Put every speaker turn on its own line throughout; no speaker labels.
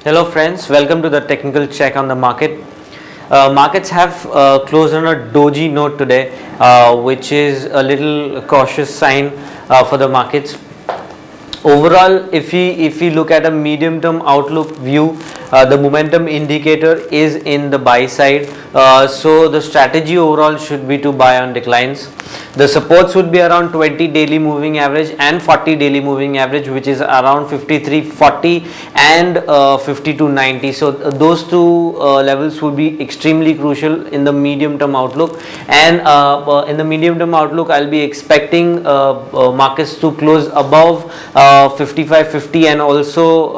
Hello friends, welcome to the technical check on the market. Markets have closed on a doji note today, which is a little cautious sign for the markets. Overall, if we look at a medium term outlook view, the momentum indicator is in the buy side, so the strategy overall should be to buy on declines. The supports would be around 20 daily moving average and 40 daily moving average, which is around 53.40 and 52.90. So those two levels would be extremely crucial in the medium term outlook. And in the medium term outlook, I'll be expecting markets to close above 55.50 and also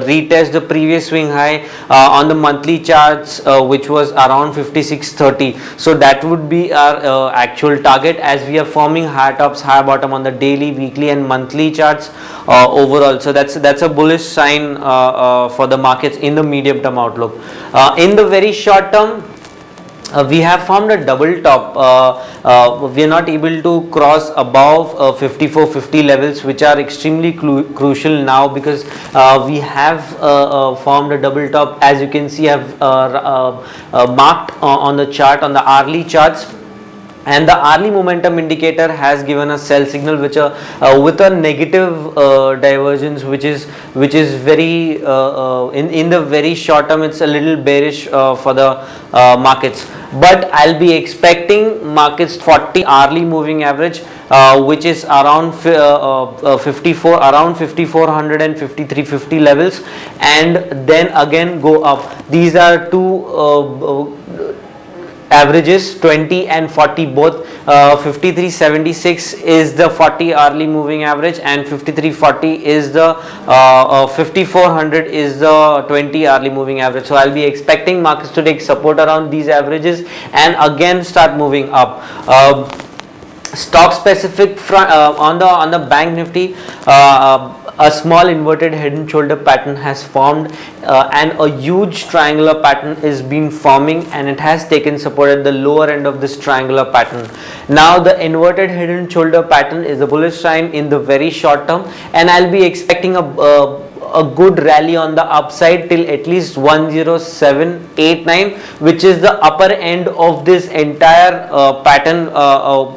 retest the previous swing high on the monthly charts, which was around 56.30. So that would be our actual target, as we are forming high tops, high bottom on the daily, weekly and monthly charts overall. So that's a bullish sign for the markets in the medium term outlook. In the very short term, we have formed a double top. We are not able to cross above 54.50 levels, which are extremely crucial now, because we have formed a double top, as you can see. Have marked on the chart, on the hourly charts. And the hourly momentum indicator has given a sell signal, which with a negative divergence, which is very in the very short term, it's a little bearish for the markets. But I'll be expecting markets 40 hourly moving average, which is around 5400 and 53.50 levels, and then again go up. These are two averages, 20 and 40 both. 53.76 is the 40 hourly moving average, and 53.40 is the 5400 is the 20 hourly moving average. So I'll be expecting markets to take support around these averages and again start moving up. Stock specific front, on the bank nifty, a small inverted head and shoulder pattern has formed, and a huge triangular pattern is been forming, and it has taken support at the lower end of this triangular pattern. Now the inverted head and shoulder pattern is a bullish sign in the very short term, and I'll be expecting a good rally on the upside till at least 107.89, which is the upper end of this entire pattern, a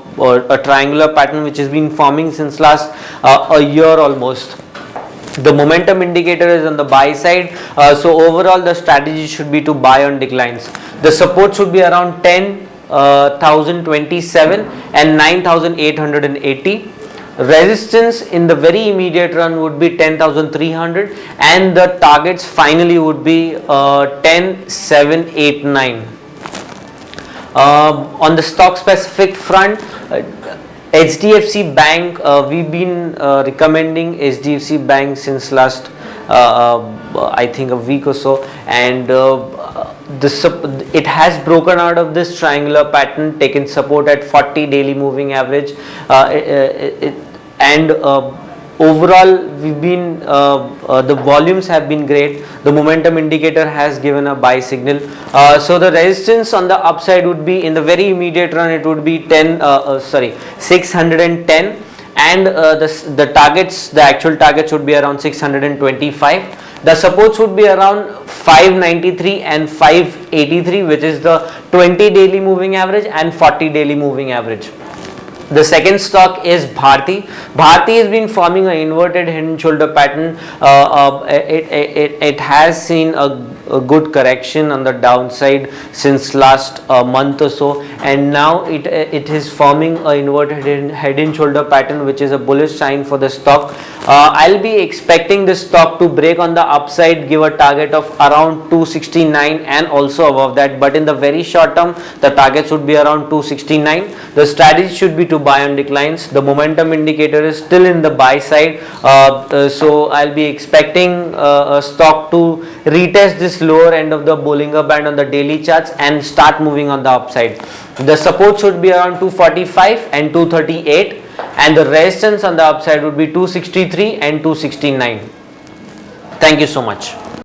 triangular pattern which has been forming since last a year almost. The momentum indicator is on the buy side, so overall the strategy should be to buy on declines. The support should be around 10,027 and 9,880. Resistance in the very immediate run would be 10,300, and the targets finally would be 10,789. On the stock specific front, HDFC Bank, we've been recommending HDFC Bank since last I think a week or so, and it has broken out of this triangular pattern, taken support at 40 daily moving average, and overall we've been the volumes have been great. The momentum indicator has given a buy signal, so the resistance on the upside would be, in the very immediate run, it would be 610, and the targets, the actual targets would be around 625. The supports would be around 593 and 583, which is the 20 daily moving average and 40 daily moving average. The second stock is Bharti. Bharti has been forming an inverted head and shoulder pattern. It has seen a good correction on the downside since last month or so, and now it is forming an inverted head and shoulder pattern, which is a bullish sign for the stock. I'll be expecting this stock to break on the upside, give a target of around 269 and also above that, but in the very short term the targets would be around 269. The strategy should be to buy on declines. The momentum indicator is still in the buy side, so I'll be expecting a stock to retest this lower end of the Bollinger Band on the daily charts and start moving on the upside. The support should be around 245 and 238, and the resistance on the upside would be 263 and 269. Thank you so much.